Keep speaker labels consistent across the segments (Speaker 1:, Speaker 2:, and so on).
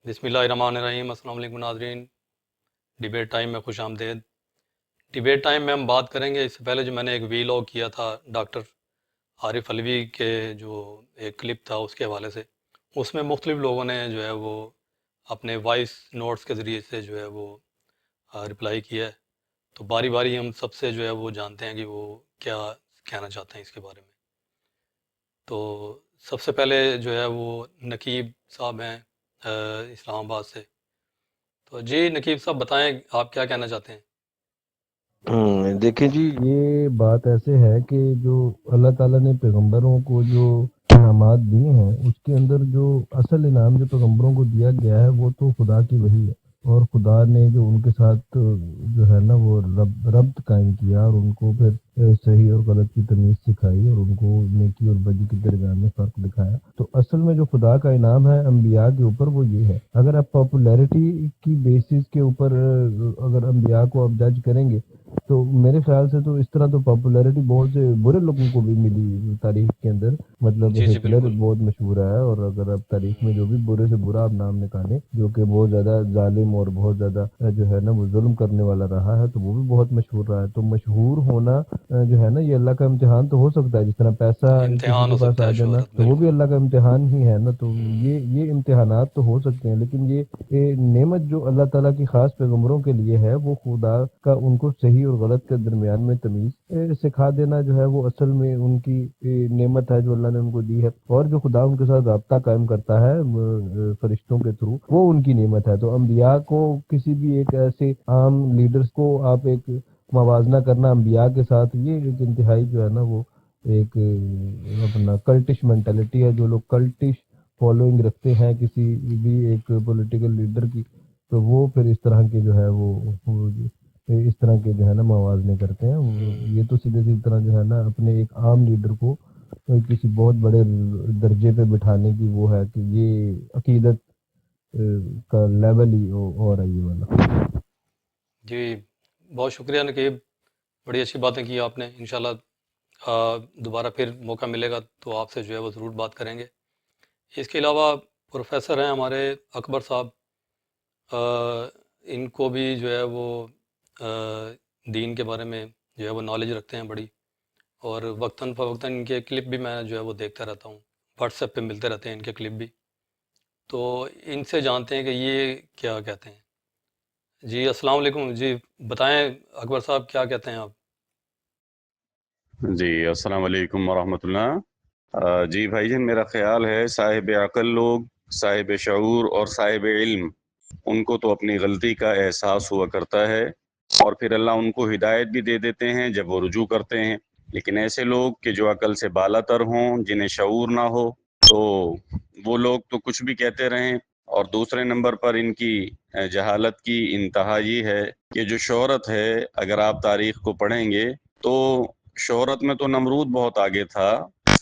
Speaker 1: بسم اللہ الرحمن الرحیم۔ السلام علیکم ناظرین، ڈیبیٹ ٹائم میں خوش آمدید۔ ڈیبیٹ ٹائم میں ہم بات کریں گے، اس سے پہلے جو میں نے ایک وی لاگ کیا تھا ڈاکٹر عارف علوی کے جو ایک کلپ تھا اس کے حوالے سے، اس میں مختلف لوگوں نے جو ہے وہ اپنے وائس نوٹس کے ذریعے سے جو ہے وہ رپلائی کیا ہے، تو باری باری ہم سب سے جو ہے وہ جانتے ہیں کہ وہ کیا کہنا چاہتے ہیں اس کے بارے میں۔ تو سب سے پہلے جو ہے وہ نقیب صاحب ہیں اسلام آباد سے، تو جی نقیب صاحب بتائیں آپ کیا کہنا چاہتے ہیں؟
Speaker 2: دیکھیں جی، یہ بات ایسے ہے کہ جو اللہ تعالیٰ نے پیغمبروں کو جو انعامات دیے ہیں، اس کے اندر جو اصل انعام جو پیغمبروں کو دیا گیا ہے وہ تو خدا کی وحی ہے، اور خدا نے جو ان کے ساتھ جو ہے نا وہ ربط قائم کیا، اور ان کو پھر صحیح اور غلط کی تمیز سکھائی، اور ان کو نیکی اور بدی کے درمیان میں فرق دکھایا۔ تو اصل میں جو خدا کا انعام ہے انبیاء کے اوپر وہ یہ ہے۔ اگر آپ پاپولیرٹی کی بیسس کے اوپر اگر انبیاء کو آپ جج کریں گے تو میرے خیال سے تو اس طرح تو پاپولیرٹی بہت سے برے لوگوں کو بھی ملی تاریخ کے اندر، مطلب
Speaker 1: جی جی
Speaker 2: ہٹلر
Speaker 1: بالکل۔
Speaker 2: بہت مشہور ہے، اور اگر آپ تاریخ میں جو بھی برے سے برا آپ نام نکالیں جو کہ بہت زیادہ ظالم اور بہت زیادہ جو ہے نا وہ ظلم کرنے والا رہا ہے، تو وہ بھی بہت مشہور رہا ہے۔ تو مشہور ہونا جو ہے نا یہ اللہ کا امتحان تو ہو سکتا ہے، جس طرح پیسہ کسی
Speaker 1: امتحان
Speaker 2: کے
Speaker 1: ہو
Speaker 2: پاس
Speaker 1: سکتا
Speaker 2: آ
Speaker 1: ہے،
Speaker 2: جانا
Speaker 1: شہرت
Speaker 2: تو وہ بھی
Speaker 1: بالکل۔
Speaker 2: اللہ کا امتحان ہی ہے نا۔ تو یہ امتحانات تو ہو سکتے ہیں، لیکن یہ نعمت جو اللہ تعالیٰ کی خاص پیغمبروں کے لیے ہے وہ خدا کا ان کو صحیح اور غلط کے درمیان میں تمیز سکھا دینا جو ہے وہ اصل میں ان کی نعمت ہے جو اللہ نے ان کو دی ہے، اور جو خدا ان کے ساتھ رابطہ قائم کرتا ہے فرشتوں کے تھرو، وہ ان کی نعمت ہے۔ تو انبیاء کو کسی بھی ایک ایسے عام لیڈرز کو آپ ایک موازنہ کرنا انبیاء کے ساتھ، یہ ایک انتہائی جو ہے نا وہ ایک اپنا کلٹش مینٹلٹی ہے۔ جو لوگ کلٹش فالوئنگ رکھتے ہیں کسی بھی ایک پولیٹیکل لیڈر کی، تو وہ پھر اس طرح کے جو ہے وہ اس طرح کے جو ہے نا موازنے کرتے ہیں۔ یہ تو سیدھے سیدھی طرح جو ہے نا اپنے ایک عام لیڈر کو کسی بہت بڑے درجے پہ بٹھانے کی وہ ہے کہ یہ عقیدت کا لیول ہی ہو رہا ہے یہ والا۔
Speaker 1: جی بہت شکریہ نقیب، بڑی اچھی باتیں کی آپ نے۔ انشاءاللہ دوبارہ پھر موقع ملے گا تو آپ سے جو ہے وہ ضرور بات کریں گے۔ اس کے علاوہ پروفیسر ہیں ہمارے اکبر صاحب، ان کو بھی جو ہے وہ دین کے بارے میں جو ہے وہ نالج رکھتے ہیں بڑی، اور وقتاً فوقتاً ان کے کلپ بھی میں جو ہے وہ دیکھتا رہتا ہوں، واٹس ایپ پہ ملتے رہتے ہیں ان کے کلپ بھی، تو ان سے جانتے ہیں کہ یہ کیا کہتے ہیں۔ جی السلام علیکم، جی بتائیں اکبر صاحب کیا کہتے ہیں آپ؟
Speaker 3: جی السلام علیکم ورحمۃ اللہ۔ جی بھائی جان، میرا خیال ہے صاحب عقل لوگ، صاحب شعور اور صاحب علم، ان کو تو اپنی غلطی کا احساس ہوا کرتا ہے، اور پھر اللہ ان کو ہدایت بھی دے دیتے ہیں جب وہ رجوع کرتے ہیں۔ لیکن ایسے لوگ کہ جو عقل سے بالا تر ہوں، جنہیں شعور نہ ہو، تو وہ لوگ تو کچھ بھی کہتے رہیں۔ اور دوسرے نمبر پر ان کی جہالت کی انتہا یہ ہے کہ جو شہرت ہے، اگر آپ تاریخ کو پڑھیں گے تو شہرت میں تو نمرود بہت آگے تھا،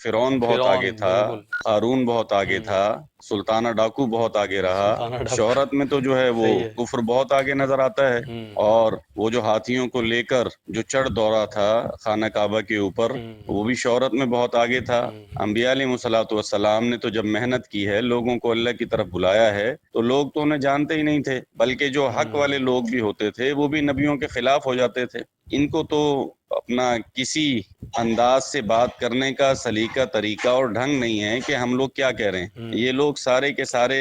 Speaker 3: فرعون بہت آگے
Speaker 1: فرعون
Speaker 3: تھا،
Speaker 1: بالکل۔
Speaker 3: قارون بہت آگے تھا، سلطانہ ڈاکو بہت آگے رہا۔
Speaker 1: سلطانہ ڈاکو
Speaker 3: شہرت میں تو جو ہے وہ
Speaker 1: صحیح ہے۔
Speaker 3: کفر بہت آگے نظر آتا ہے، اور وہ جو ہاتھیوں کو لے کر جو چڑھ دورا تھا خانہ کعبہ کے اوپر، وہ بھی شہرت میں بہت آگے تھا۔ انبیاء علیہ الصلوۃ والسلام نے تو جب محنت کی ہے، لوگوں کو اللہ کی طرف بلایا ہے، تو لوگ تو انہیں جانتے ہی نہیں تھے، بلکہ جو حق والے لوگ بھی ہوتے تھے وہ بھی نبیوں کے خلاف ہو جاتے تھے۔ ان کو تو اپنا کسی انداز سے بات کرنے کا سلیقہ، طریقہ اور ڈھنگ نہیں ہے کہ ہم لوگ کیا کہہ رہے ہیں۔ یہ لوگ سارے کے سارے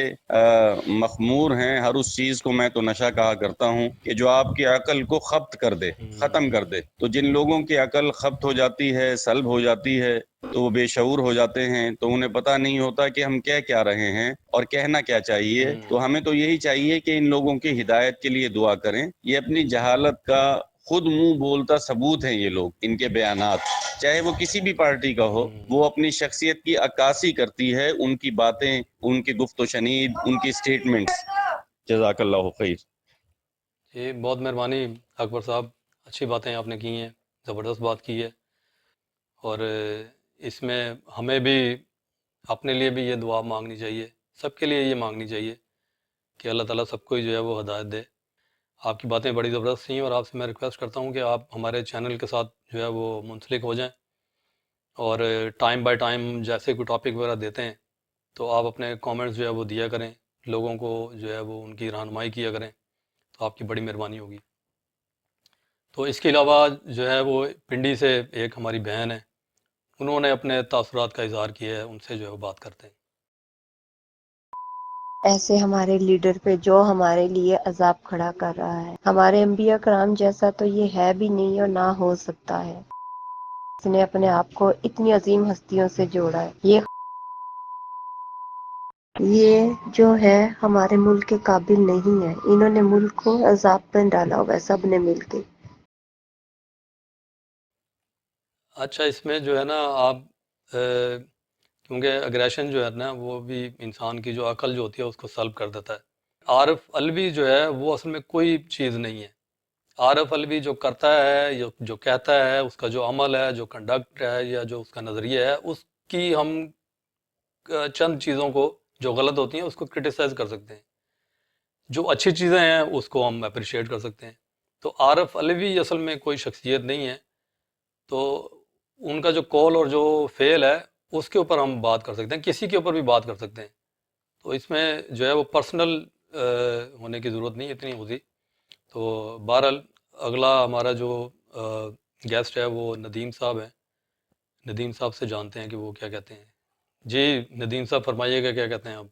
Speaker 3: مخمور ہیں ہر اس چیز کو، میں تو نشہ کہا کرتا ہوں، کہ جو آپ کی عقل کو خبت کر دے، ختم کر دے۔ تو جن لوگوں کی عقل خبت ہو جاتی ہے، سلب ہو جاتی ہے، تو وہ بے شعور ہو جاتے ہیں، تو انہیں پتہ نہیں ہوتا کہ ہم کہہ کیا رہے ہیں اور کہنا کیا چاہیے۔ تو ہمیں تو یہی چاہیے کہ ان لوگوں کی ہدایت کے لیے دعا کریں۔ یہ اپنی جہالت کا خود منہ بولتا ثبوت ہیں یہ لوگ، ان کے بیانات، چاہے وہ کسی بھی پارٹی کا ہو، وہ اپنی شخصیت کی عکاسی کرتی ہے، ان کی باتیں، ان کی گفت و شنید، ان کی سٹیٹمنٹس۔ جزاک اللہ خیر۔
Speaker 1: جی بہت مہربانی اکبر صاحب، اچھی باتیں آپ نے کی ہیں، زبردست بات کی ہے، اور اس میں ہمیں بھی اپنے لیے بھی یہ دعا مانگنی چاہیے، سب کے لیے یہ مانگنی چاہیے کہ اللہ تعالیٰ سب کو جو ہے وہ ہدایت دے۔ آپ کی باتیں بڑی زبردست تھیں، اور آپ سے میں ریکویسٹ کرتا ہوں کہ آپ ہمارے چینل کے ساتھ جو ہے وہ منسلک ہو جائیں، اور ٹائم بائی ٹائم جیسے کوئی ٹاپک وغیرہ دیتے ہیں تو آپ اپنے کامنٹس جو ہے وہ دیا کریں، لوگوں کو جو ہے وہ ان کی رہنمائی کیا کریں تو آپ کی بڑی مہربانی ہوگی۔ تو اس کے علاوہ جو ہے وہ پنڈی سے ایک ہماری بہن ہے، انہوں نے اپنے تاثرات کا اظہار کیا ہے، ان سے جو ہے وہ بات کرتے ہیں۔
Speaker 4: ایسے ہمارے لیڈر پہ جو ہمارے لیے عذاب کھڑا کر رہا ہے، ہمارے انبیاء کرام جیسا تو یہ ہے بھی نہیں اور نہ ہو سکتا ہے۔ اس نے اپنے آپ کو اتنی عظیم ہستیوں سے جوڑا ہے۔ یہ جو ہے ہمارے ملک کے قابل نہیں ہے، انہوں نے ملک کو عذاب پہ ڈالا ہوا ہے سب نے مل کے۔
Speaker 1: اچھا، اس میں جو ہے نا آپ کیونکہ اگریشن جو ہے نا وہ بھی انسان کی جو عقل جو ہوتی ہے اس کو سلب کر دیتا ہے۔ عارف علوی جو ہے وہ اصل میں کوئی چیز نہیں ہے۔ عارف علوی جو کرتا ہے، جو کہتا ہے، اس کا جو عمل ہے، جو کنڈکٹ ہے، یا جو اس کا نظریہ ہے، اس کی ہم چند چیزوں کو جو غلط ہوتی ہیں اس کو کرٹیسائز کر سکتے ہیں، جو اچھی چیزیں ہیں اس کو ہم اپریشیٹ کر سکتے ہیں۔ تو عارف علوی اصل میں کوئی شخصیت نہیں ہے، تو ان کا جو کول اور جو فعل ہے اس کے اوپر ہم بات کر سکتے ہیں، کسی کے اوپر بھی بات کر سکتے ہیں۔ تو اس میں جو ہے وہ پرسنل ہونے کی ضرورت نہیں اتنی ہوتی۔ تو بہرحال اگلا ہمارا جو گیسٹ ہے وہ ندیم صاحب ہیں، ندیم صاحب سے جانتے ہیں کہ وہ کیا کہتے ہیں۔ جی ندیم صاحب فرمائیے گا کیا کہتے ہیں آپ۔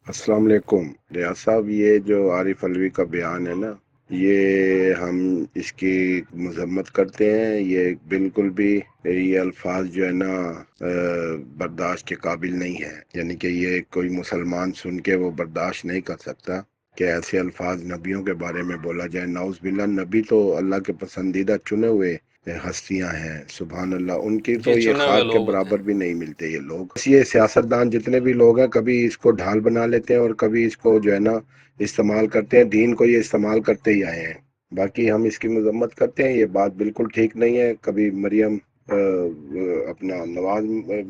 Speaker 5: السلام علیکم ریاض صاحب، یہ جو عارف علوی کا بیان ہے نا، یہ ہم اس کی مذمت کرتے ہیں۔ یہ بالکل بھی یہ الفاظ جو ہے نا برداشت کے قابل نہیں ہے، یعنی کہ یہ کوئی مسلمان سن کے وہ برداشت نہیں کر سکتا کہ ایسے الفاظ نبیوں کے بارے میں بولا جائے۔ نعوذ باللہ، نبی تو اللہ کے پسندیدہ چنے ہوئے ہستیاں ہیں، سبحان اللہ، ان کی
Speaker 1: جی
Speaker 5: تو یہ
Speaker 1: چنے ہوئے
Speaker 5: خاک کے
Speaker 1: لوگ ہوتے ہیں۔
Speaker 5: برابر بھی نہیں ملتے یہ لوگ۔ یہ سیاستدان جتنے بھی لوگ ہیں کبھی اس کو ڈھال بنا لیتے ہیں اور کبھی اس کو جو ہے نا استعمال کرتے ہیں، دین کو یہ استعمال کرتے ہی آئے ہیں۔ باقی ہم اس کی مذمت کرتے ہیں، یہ بات بالکل ٹھیک نہیں ہے۔ کبھی مریم اپنا نواز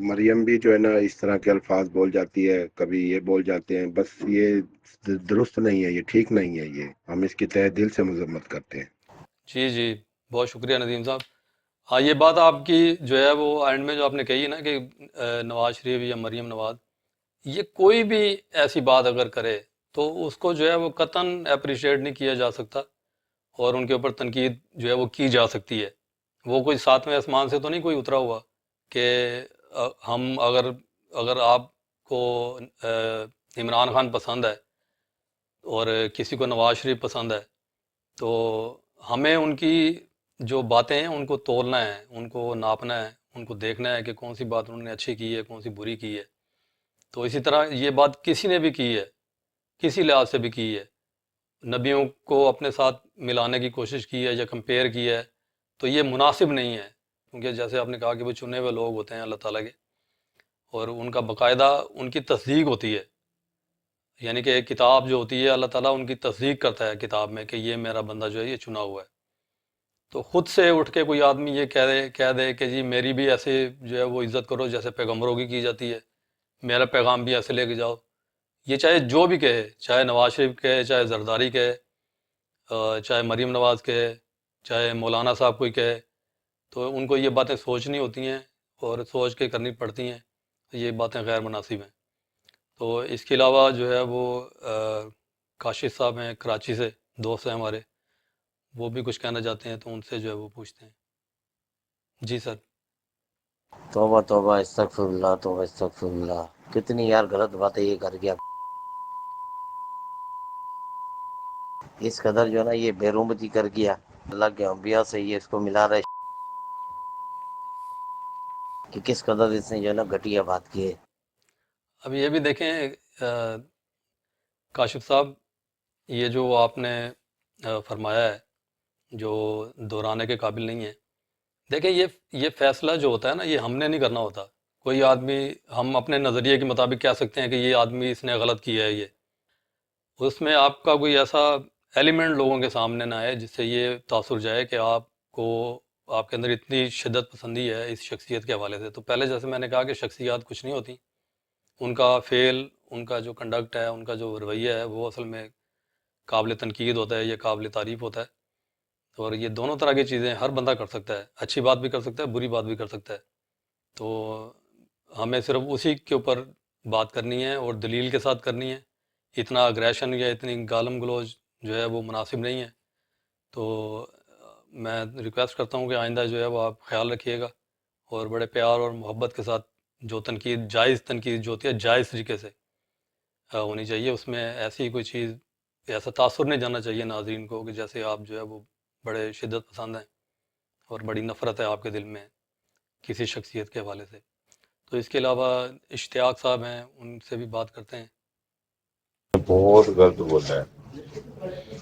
Speaker 5: مریم بھی جو ہے نا اس طرح کے الفاظ بول جاتی ہے، کبھی یہ بول جاتے ہیں، بس یہ درست نہیں ہے، یہ ٹھیک نہیں ہے، یہ ہم اس کی تہ دل سے مذمت کرتے ہیں۔
Speaker 1: جی جی، بہت شکریہ ندیم صاحب۔ ہاں، یہ بات آپ کی جو ہے وہ اینڈ میں جو آپ نے کہی ہے نا کہ نواز شریف یا مریم نواز، یہ کوئی بھی ایسی بات اگر کرے تو اس کو جو ہے وہ قطعاً اپریشیٹ نہیں کیا جا سکتا، اور ان کے اوپر تنقید جو ہے وہ کی جا سکتی ہے۔ وہ کوئی ساتویں آسمان سے تو نہیں کوئی اترا ہوا کہ ہم اگر آپ کو عمران خان پسند ہے اور کسی کو نواز شریف پسند ہے، تو ہمیں ان کی جو باتیں ہیں ان کو تولنا ہے، ان کو ناپنا ہے، ان کو دیکھنا ہے کہ کون سی بات انہوں نے اچھی کی ہے، کون سی بری کی ہے۔ تو اسی طرح یہ بات کسی نے بھی کی ہے، کسی لحاظ سے بھی کی ہے، نبیوں کو اپنے ساتھ ملانے کی کوشش کی ہے یا کمپیئر کی ہے، تو یہ مناسب نہیں ہے، کیونکہ جیسے آپ نے کہا کہ وہ چنے ہوئے لوگ ہوتے ہیں اللہ تعالیٰ کے، اور ان کا باقاعدہ ان کی تصدیق ہوتی ہے، یعنی کہ ایک کتاب جو ہوتی ہے اللہ تعالیٰ ان کی تصدیق کرتا ہے کتاب میں کہ یہ میرا بندہ جو ہے یہ چنا ہوا ہے۔ تو خود سے اٹھ کے کوئی آدمی یہ کہہ دے کہ جی میری بھی ایسے جو ہے وہ عزت کرو جیسے پیغمبروں کی جاتی ہے، میرا پیغام بھی ایسے لے کے جاؤ، یہ چاہے جو بھی کہے، چاہے نواز شریف کہے، چاہے زرداری کہے، چاہے مریم نواز کہے، چاہے مولانا صاحب کوئی کہے، تو ان کو یہ باتیں سوچنی ہوتی ہیں اور سوچ کے کرنی پڑتی ہیں، یہ باتیں غیر مناسب ہیں۔ تو اس کے علاوہ جو ہے وہ کاشف صاحب ہیں کراچی سے، دوست ہیں ہمارے، وہ بھی کچھ کہنا چاہتے ہیں تو ان سے جو ہے وہ پوچھتے ہیں۔ جی سر۔
Speaker 6: توبہ توبہ استغفر اللہ، توبہ استغفر اللہ، کتنی یار غلط باتیں یہ کر گیا، اس قدر جو ہے نا یہ بیرومتی کر گیا، اللہ کے انبیاء سے یہ اس کو ملا رہے کہ کس قدر اس نے جو ہے نا گھٹیا بات کی ہے۔
Speaker 1: اب یہ بھی دیکھیں کاشف صاحب، یہ جو آپ نے فرمایا ہے جو دہرانے کے قابل نہیں ہے، دیکھیں یہ فیصلہ جو ہوتا ہے نا یہ ہم نے نہیں کرنا ہوتا۔ کوئی آدمی، ہم اپنے نظریے کے مطابق کہہ سکتے ہیں کہ یہ آدمی اس نے غلط کیا ہے، یہ اس میں آپ کا کوئی ایسا ایلیمنٹ لوگوں کے سامنے نہ آئے جس سے یہ تاثر جائے کہ آپ کے اندر اتنی شدت پسندی ہے اس شخصیت کے حوالے سے۔ تو پہلے جیسے میں نے کہا کہ شخصیات کچھ نہیں ہوتی، ان کا فعل، ان کا جو کنڈکٹ ہے، ان کا جو رویہ ہے وہ اصل میں قابل تنقید ہوتا ہے، یہ قابل تعریف ہوتا ہے، اور یہ دونوں طرح کی چیزیں ہر بندہ کر سکتا ہے، اچھی بات بھی کر سکتا ہے، بری بات بھی کر سکتا ہے۔ تو ہمیں صرف اسی کے اوپر بات کرنی ہے اور دلیل کے ساتھ کرنی ہے. اتنا اگریشن یا اتنی گالم گلوچ جو ہے وہ مناسب نہیں ہے. تو میں ریکویسٹ کرتا ہوں کہ آئندہ جو ہے وہ آپ خیال رکھیے گا اور بڑے پیار اور محبت کے ساتھ جو تنقید، جائز تنقید جو ہوتی ہے جائز طریقے سے ہونی چاہیے. اس میں ایسی کوئی چیز، ایسا تاثر نہیں جانا چاہیے ناظرین کو کہ جیسے آپ جو ہے وہ بڑے شدت پسند ہیں اور بڑی نفرت ہے آپ کے دل میں کسی شخصیت کے حوالے سے. تو اس کے علاوہ اشتیاق صاحب ہیں، ان سے بھی بات کرتے ہیں.
Speaker 7: بہت غلط بولا ہے،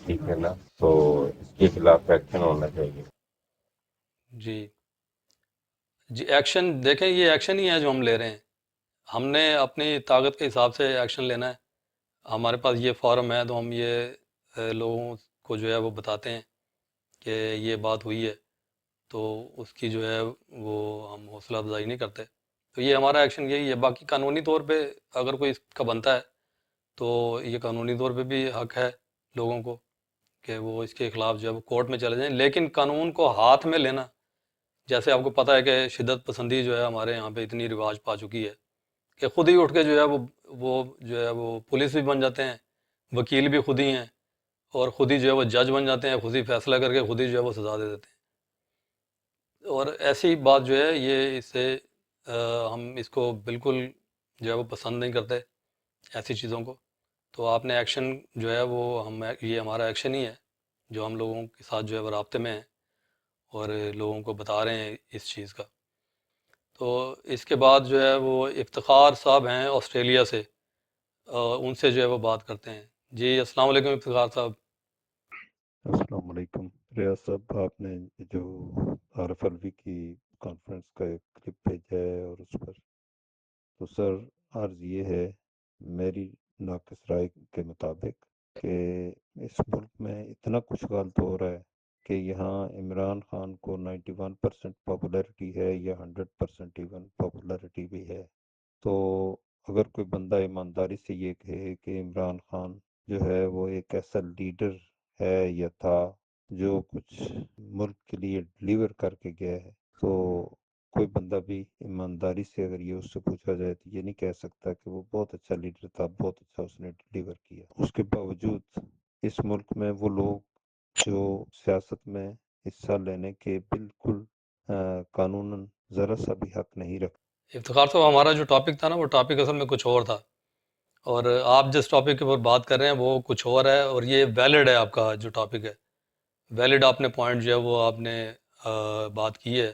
Speaker 7: ٹھیک ہے نا، تو اس کے خلاف ایکشن ہونا چاہیے.
Speaker 1: جی ایکشن دیکھیں، یہ ایکشن ہی ہے جو ہم لے رہے ہیں. ہم نے اپنی طاقت کے حساب سے ایکشن لینا ہے. ہمارے پاس یہ فارم ہے تو ہم یہ لوگوں کو جو ہے وہ بتاتے ہیں کہ یہ بات ہوئی ہے، تو اس کی جو ہے وہ ہم حوصلہ افزائی نہیں کرتے. تو یہ ہمارا ایکشن یہی ہے. باقی قانونی طور پہ اگر کوئی اس کا بنتا ہے تو یہ قانونی طور پہ بھی حق ہے لوگوں کو کہ وہ اس کے خلاف جو ہے وہ کورٹ میں چلے جائیں. لیکن قانون کو ہاتھ میں لینا، جیسے آپ کو پتہ ہے کہ شدت پسندی جو ہے ہمارے یہاں پہ اتنی رواج پا چکی ہے کہ خود ہی اٹھ کے جو ہے وہ جو ہے وہ پولیس بھی بن جاتے ہیں، وکیل بھی خود ہی ہیں، اور خود ہی جو ہے وہ جج بن جاتے ہیں، خود ہی فیصلہ کر کے خود ہی جو ہے وہ سزا دے دیتے ہیں. اور ایسی بات جو ہے یہ اس سے ہم اس کو بالکل جو ہے وہ پسند نہیں کرتے ایسی چیزوں کو. تو آپ نے ایکشن جو ہے وہ یہ ہمارا ایکشن ہی ہے جو ہم لوگوں کے ساتھ جو ہے وہ رابطے میں ہیں اور لوگوں کو بتا رہے ہیں اس چیز کا. تو اس کے بعد جو ہے وہ افتخار صاحب ہیں آسٹریلیا سے، ان سے جو ہے وہ بات کرتے ہیں. جی السلام علیکم افتخار صاحب.
Speaker 8: السلام علیکم. ریاض صاحب، آپ نے جو عارف الوی کی کانفرنس کا ایک کلپ بھیجا ہے اور اس پر، تو سر عرض یہ ہے میری ناقص رائے کے مطابق کہ اس ملک میں اتنا کچھ غلط ہو رہا ہے کہ یہاں عمران خان کو 91% پاپولیرٹی ہے یا 100% ایون پاپولیرٹی بھی ہے. تو اگر کوئی بندہ ایمانداری سے یہ کہے کہ عمران خان جو ہے وہ ایک ایسا لیڈر ہے یا تھا جو کچھ ملک کے لیے ڈلیور کر کے گیا ہے، تو کوئی بندہ بھی ایمانداری سے اگر یہ اس سے پوچھا جائے تو یہ نہیں کہہ سکتا کہ وہ بہت اچھا لیڈر تھا، بہت اچھا اس نے ڈلیور کیا. اس کے باوجود اس ملک میں وہ لوگ جو سیاست میں حصہ لینے کے بالکل قانوناً ذرا سا بھی حق نہیں رکھتے.
Speaker 1: افتخار صاحب، ہمارا جو ٹاپک تھا نا وہ ٹاپک اصل میں کچھ اور تھا، اور آپ جس ٹاپک کے اوپر بات کر رہے ہیں وہ کچھ اور ہے، اور یہ ویلڈ ہے. آپ کا جو ٹاپک ہے ویلڈ، آپ نے پوائنٹ جو ہے وہ آپ نے بات کی ہے.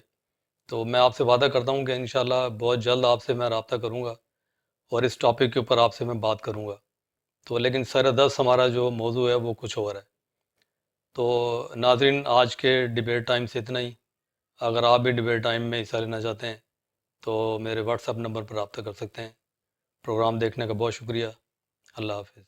Speaker 1: تو میں آپ سے وعدہ کرتا ہوں کہ انشاءاللہ بہت جلد آپ سے میں رابطہ کروں گا اور اس ٹاپک کے اوپر آپ سے میں بات کروں گا. تو لیکن سر دست ہمارا جو موضوع ہے وہ کچھ اور ہے. تو ناظرین، آج کے ڈیبیٹ ٹائم سے اتنا ہی. اگر آپ بھی ڈیبیٹ ٹائم میں حصہ لینا چاہتے ہیں تو میرے واٹس ایپ نمبر پر رابطہ کر سکتے ہیں. پروگرام دیکھنے کا بہت شکریہ. اللہ حافظ.